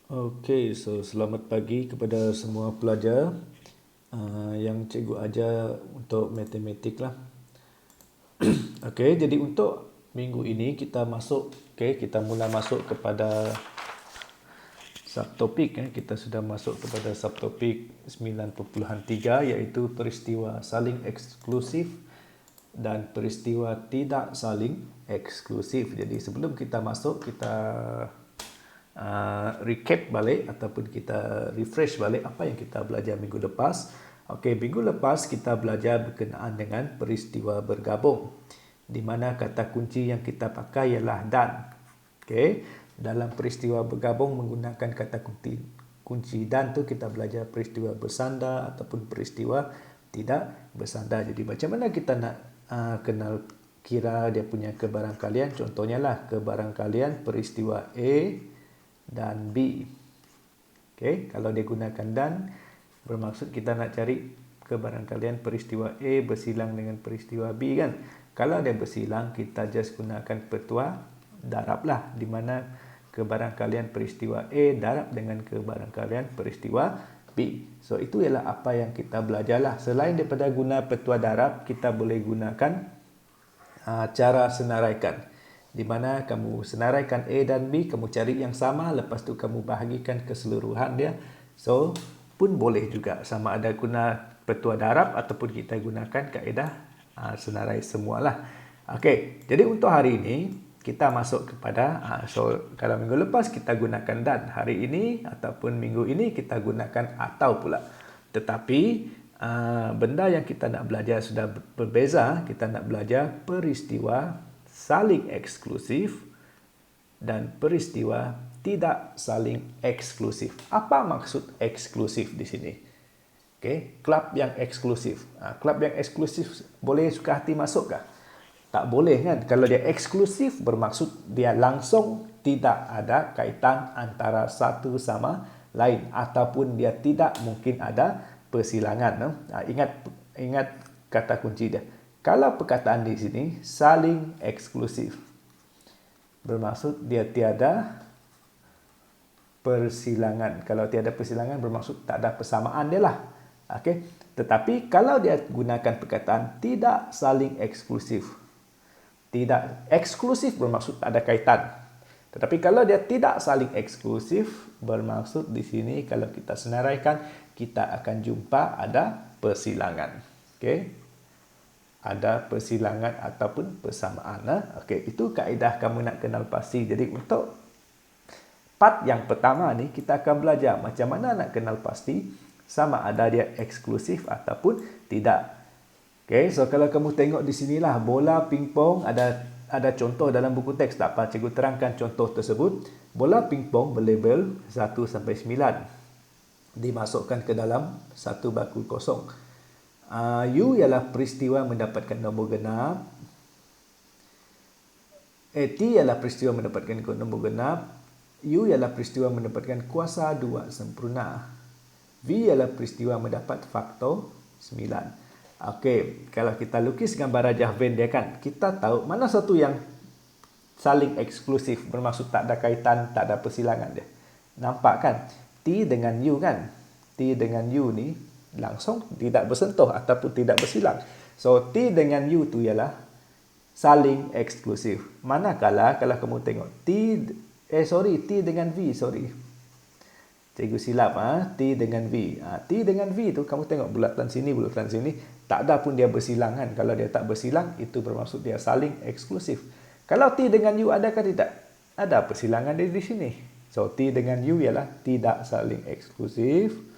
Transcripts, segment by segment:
Okey, so selamat pagi kepada semua pelajar yang cikgu ajar untuk matematik lah. Okey, jadi untuk minggu ini kita masuk, kita mula masuk kepada subtopik. Kita sudah masuk kepada subtopik 9.3 iaitu peristiwa saling eksklusif dan peristiwa tidak saling eksklusif. Jadi sebelum kita masuk, kita recap balik ataupun kita refresh balik apa yang kita belajar minggu lepas. Okey, minggu lepas kita belajar berkenaan dengan peristiwa bergabung, di mana kata kunci yang kita pakai ialah dan. Okey, dalam peristiwa bergabung menggunakan kata kunci dan tu kita belajar peristiwa bersandar ataupun peristiwa tidak bersandar. Jadi macam mana kita nak kenal kira dia punya kebarangkalian? Contohnya lah kebarangkalian peristiwa A dan B. Okey, kalau dia gunakan dan, bermaksud kita nak cari kebarangkalian peristiwa A bersilang dengan peristiwa B kan. Kalau dia bersilang, kita just gunakan petua darab lah, di mana kebarangkalian peristiwa A darab dengan kebarangkalian peristiwa B. So itu ialah apa yang kita belajar lah. Selain daripada guna petua darab, kita boleh gunakan cara senaraikan, di mana kamu senaraikan A dan B, kamu cari yang sama, lepas tu kamu bahagikan keseluruhan dia. So pun boleh juga, sama ada guna petua darab ataupun kita gunakan kaedah senarai semualah. Okey, jadi untuk hari ini kita masuk kepada so kalau minggu lepas kita gunakan dan, hari ini ataupun minggu ini kita gunakan atau pula. Tetapi benda yang kita nak belajar sudah berbeza. Kita nak belajar peristiwa saling eksklusif dan peristiwa tidak saling eksklusif. Apa maksud eksklusif di sini? Okey, kelab yang eksklusif. Kelab yang eksklusif boleh suka hati masuk kah? Tak boleh kan? Kalau dia eksklusif bermaksud dia langsung tidak ada kaitan antara satu sama lain, ataupun dia tidak mungkin ada persilangan. Ingat kata kunci dia. Kalau perkataan di sini saling eksklusif, bermaksud dia tiada persilangan. Kalau tiada persilangan bermaksud tak ada persamaan dia lah. Okey. Tetapi kalau dia gunakan perkataan tidak saling eksklusif, tidak eksklusif bermaksud tak ada kaitan. Tetapi kalau dia tidak saling eksklusif, bermaksud di sini kalau kita senaraikan, kita akan jumpa ada persilangan. Okey. Ada persilangan ataupun persamaan. Okey, itu kaedah kamu nak kenal pasti. Jadi untuk part yang pertama ni kita akan belajar macam mana nak kenal pasti sama ada dia eksklusif ataupun tidak. Okey, so kalau kamu tengok di sinilah bola pingpong, ada contoh dalam buku teks, tak apa cikgu terangkan contoh tersebut. Bola pingpong berlabel 1 sampai 9 dimasukkan ke dalam satu bakul kosong. U ialah peristiwa mendapatkan nombor genap. T ialah peristiwa mendapatkan nombor genap. U ialah peristiwa mendapatkan kuasa 2 sempurna. V ialah peristiwa mendapat faktor 9. Okey, kalau kita lukis gambar Rajah Venn dia kan, kita tahu mana satu yang saling eksklusif, bermaksud tak ada kaitan, tak ada persilangan dia. Nampak kan? T dengan U kan? T dengan U ni langsung tidak bersentuh ataupun tidak bersilang. So T dengan U tu ialah saling eksklusif. Manakala kalau kamu tengok T dengan V, cikgu silap, T dengan V. T dengan V tu kamu tengok bulatan sini, tak ada pun dia bersilang kan. Kalau dia tak bersilang, itu bermaksud dia saling eksklusif. Kalau T dengan U adakah tidak? Ada persilangan di sini. So T dengan U ialah tidak saling eksklusif.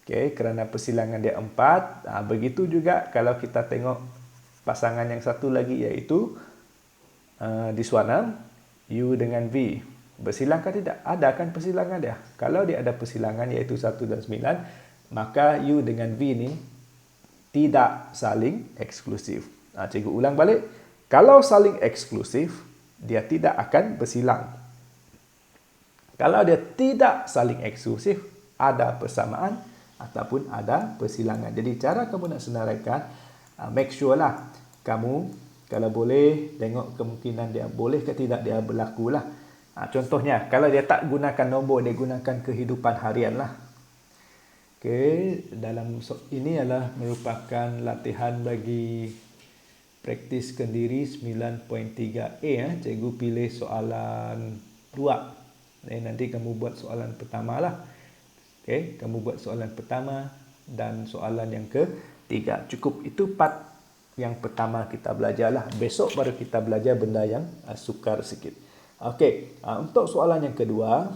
Okey, kerana persilangan dia 4. Begitu juga kalau kita tengok pasangan yang satu lagi, iaitu this one, U dengan V. Bersilangkah tidak? Ada kan persilangan dia. Kalau dia ada persilangan iaitu 1 dan 9, maka U dengan V ni tidak saling eksklusif. Cikgu ulang balik. Kalau saling eksklusif, dia tidak akan bersilang. Kalau dia tidak saling eksklusif, ada persamaan ataupun ada persilangan. Jadi cara kamu nak senaraikan, make sure lah kamu kalau boleh tengok kemungkinan dia boleh ke tidak dia berlaku lah. Contohnya, kalau dia tak gunakan nombor, dia gunakan kehidupan harian lah. Okey, dalam ini adalah merupakan latihan bagi praktiskan diri 9.3a. Cikgu pilih soalan 2. Nanti kamu buat soalan pertama lah. Okey, kamu buat soalan pertama dan soalan yang ketiga. Cukup itu part yang pertama kita belajar lah. Besok baru kita belajar benda yang sukar sikit. Okey, untuk soalan yang kedua.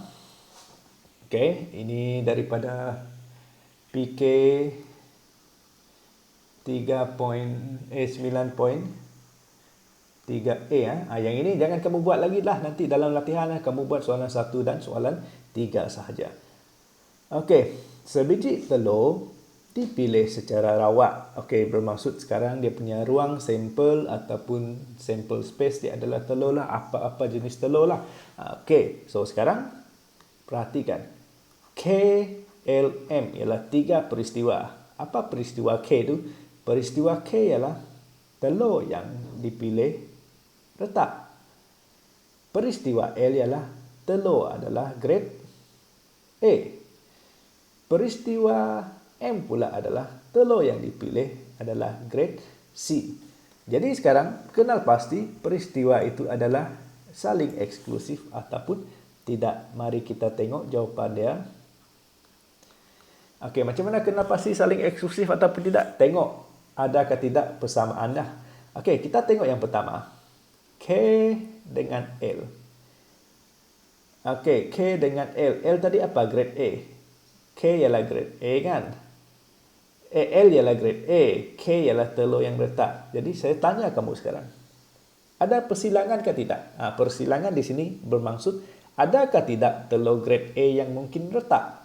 Okey, ini daripada PK 9.3a. Yang ini jangan kamu buat lagi lah. Nanti dalam latihan kamu buat soalan 1 dan soalan 3 sahaja. Okey, sebiji telur dipilih secara rawat. Okey, bermaksud sekarang dia punya ruang sampel ataupun sampel space dia adalah telur lah. Apa-apa jenis telur lah. Okey, so sekarang perhatikan. KLM ialah 3 peristiwa. Apa peristiwa K tu? Peristiwa K ialah telur yang dipilih retak. Peristiwa L ialah telur adalah grade A. Peristiwa M pula adalah telur yang dipilih adalah grade C. Jadi sekarang kenal pasti peristiwa itu adalah saling eksklusif ataupun tidak. Mari kita tengok jawapan dia. Okey, macam mana kenal pasti saling eksklusif ataupun tidak? Tengok adakah tidak persamaan dah. Okey, kita tengok yang pertama. K dengan L. Okey, K dengan L. L tadi apa? Grade A. K ialah grade A kan? L ialah grade A. K ialah telur yang retak. Jadi saya tanya kamu sekarang. Ada persilangan ke tidak? Persilangan di sini bermaksud adakah tidak telur grade A yang mungkin retak?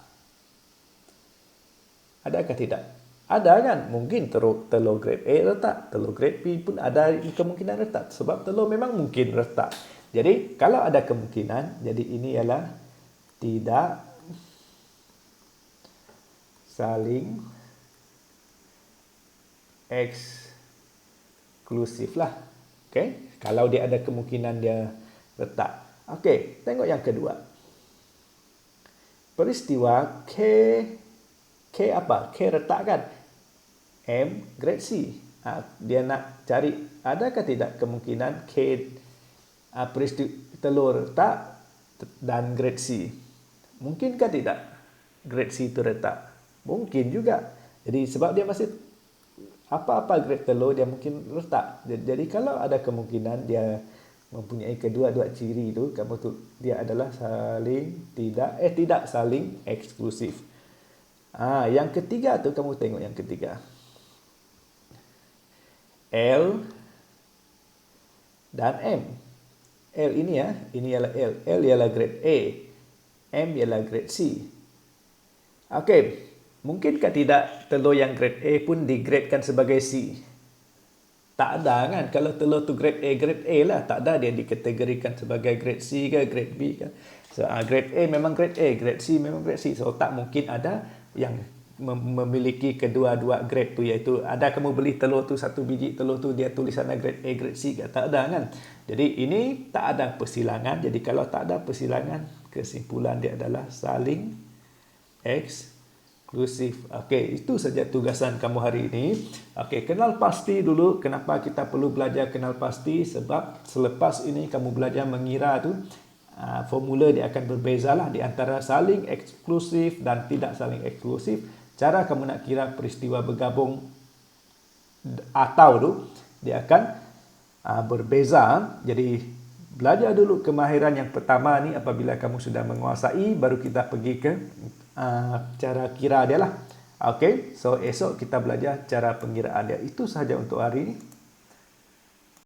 Adakah tidak? Ada kan? Mungkin telur grade A retak. Telur grade B pun ada kemungkinan retak. Sebab telur memang mungkin retak. Jadi, kalau ada kemungkinan, jadi ini ialah tidak saling eksklusif lah. Okay? Kalau dia ada kemungkinan dia retak. Okey, tengok yang kedua. Peristiwa K apa? K retak kan? M grade C. Dia nak cari adakah tidak kemungkinan K peristiwa telur retak dan grade C. Mungkinkah tidak grade C itu retak? Mungkin juga. Jadi sebab dia masih apa-apa grade telur dia mungkin retak. Jadi kalau ada kemungkinan dia mempunyai kedua-dua ciri itu, kamu tu dia adalah saling tidak saling eksklusif. Yang ketiga tu kamu tengok yang ketiga. L dan M. L ini ini ialah L. L ialah grade A. M ialah grade C. Okey, mungkinkah tidak telur yang grade A pun digradekan sebagai C? Tak ada kan? Kalau telur tu grade A lah. Tak ada dia dikategorikan sebagai grade C ke grade B ke. So, grade A memang grade A, grade C memang grade C. So, tak mungkin ada yang memiliki kedua-dua grade tu, iaitu ada kamu beli telur tu satu biji telur tu dia tulis sana grade A, grade C ke? Tak ada kan? Jadi ini tak ada persilangan. Jadi kalau tak ada persilangan, kesimpulan dia adalah saling eksklusif. Okey, itu saja tugasan kamu hari ini. Okey, kenal pasti dulu. Kenapa kita perlu belajar kenal pasti? Sebab selepas ini kamu belajar mengira tu, formula dia akan berbezalah di antara saling eksklusif dan tidak saling eksklusif. Cara kamu nak kira peristiwa bergabung atau tu dia akan berbeza. Jadi belajar dulu kemahiran yang pertama ni. Apabila kamu sudah menguasai, baru kita pergi ke cara kira dia lah. Okey, so esok kita belajar cara pengiraan dia. Itu sahaja untuk hari ini.